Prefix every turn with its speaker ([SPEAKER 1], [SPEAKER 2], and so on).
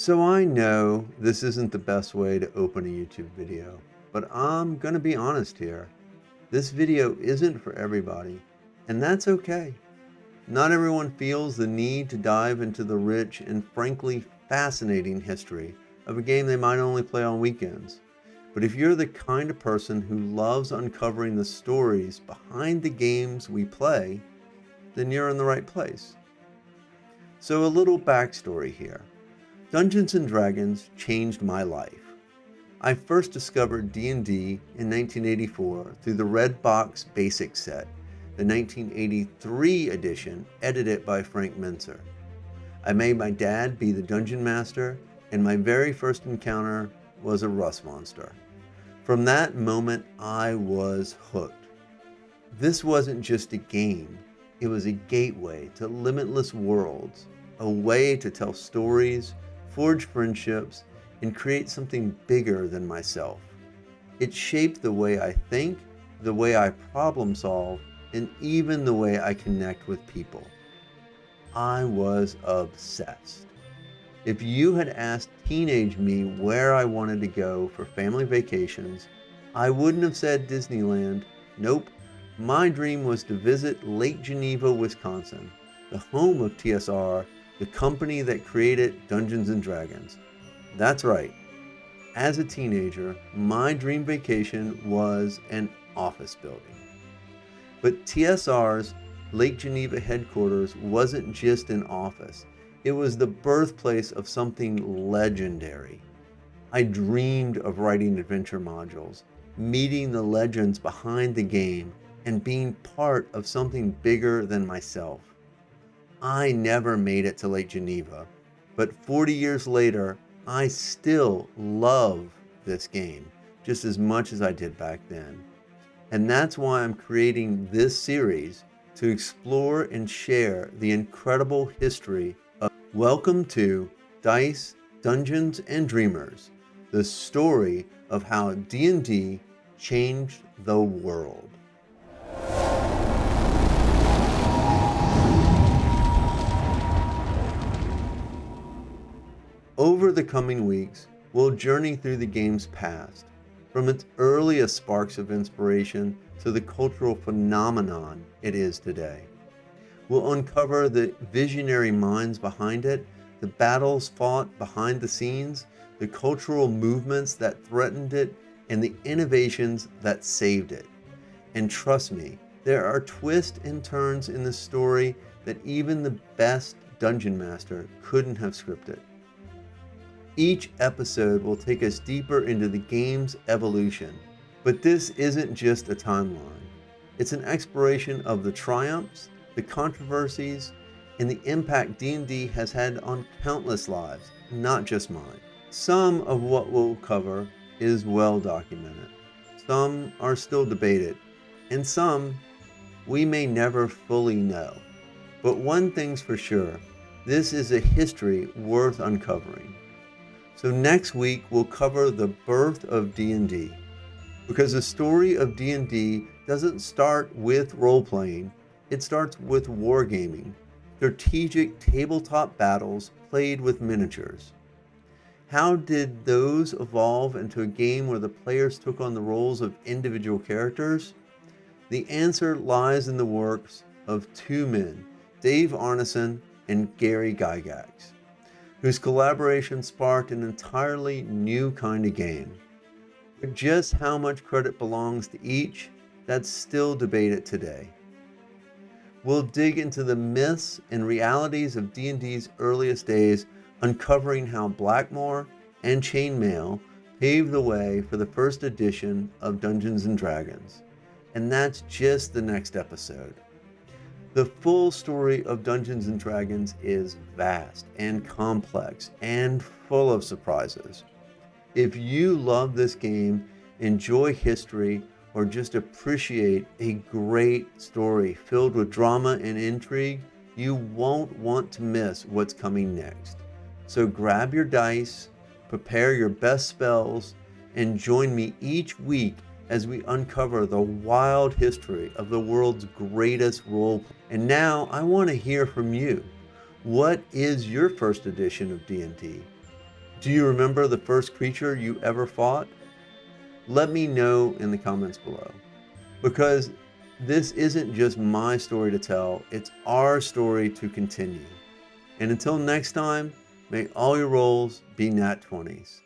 [SPEAKER 1] So I know this isn't the best way to open a YouTube video, but I'm gonna be honest here. This video isn't for everybody, and that's okay. Not everyone feels the need to dive into the rich and frankly fascinating history of a game they might only play on weekends. But if you're the kind of person who loves uncovering the stories behind the games we play, then you're in the right place. So a little backstory here. Dungeons & Dragons changed my life. I first discovered D&D in 1984 through the Red Box Basic Set, the 1983 edition edited by Frank Mincer. I made my dad be the dungeon master, and my very first encounter was a rust monster. From that moment, I was hooked. This wasn't just a game, it was a gateway to limitless worlds, a way to tell stories, forge friendships, and create something bigger than myself. It shaped the way I think, the way I problem solve, and even the way I connect with people. I was obsessed. If you had asked teenage me where I wanted to go for family vacations, I wouldn't have said Disneyland. Nope. My dream was to visit Lake Geneva, Wisconsin, the home of TSR, the company that created Dungeons & Dragons. That's right. As a teenager, my dream vacation was an office building. But TSR's Lake Geneva headquarters wasn't just an office. It was the birthplace of something legendary. I dreamed of writing adventure modules, meeting the legends behind the game, and being part of something bigger than myself. I never made it to Lake Geneva, but 40 years later, I still love this game just as much as I did back then. And that's why I'm creating this series to explore and share the incredible history of Welcome to Dice, Dungeons and Dreamers, the story of how D&D changed the world. Over the coming weeks, we'll journey through the game's past, from its earliest sparks of inspiration to the cultural phenomenon it is today. We'll uncover the visionary minds behind it, the battles fought behind the scenes, the cultural movements that threatened it, and the innovations that saved it. And trust me, there are twists and turns in the story that even the best dungeon master couldn't have scripted. Each episode will take us deeper into the game's evolution, but this isn't just a timeline. It's an exploration of the triumphs, the controversies, and the impact D&D has had on countless lives, not just mine. Some of what we'll cover is well documented. Some are still debated, and some we may never fully know. But one thing's for sure, this is a history worth uncovering. So next week, we'll cover the birth of D&D, because the story of D&D doesn't start with role-playing, it starts with wargaming, strategic tabletop battles played with miniatures. How did those evolve into a game where the players took on the roles of individual characters? The answer lies in the works of two men, Dave Arneson and Gary Gygax, whose collaboration sparked an entirely new kind of game. But just how much credit belongs to each, that's still debated today. We'll dig into the myths and realities of D&D's earliest days, uncovering how Blackmore and chainmail paved the way for the first edition of Dungeons & Dragons. And that's just the next episode. The full story of Dungeons & Dragons is vast and complex and full of surprises. If you love this game, enjoy history, or just appreciate a great story filled with drama and intrigue, you won't want to miss what's coming next. So grab your dice, prepare your best spells, and join me each week as we uncover the wild history of the world's greatest role. And now I want to hear from you. What is your first edition of D&D? Do you remember the first creature you ever fought? Let me know in the comments below, because this isn't just my story to tell, it's our story to continue. And until next time, may all your rolls be nat 20s.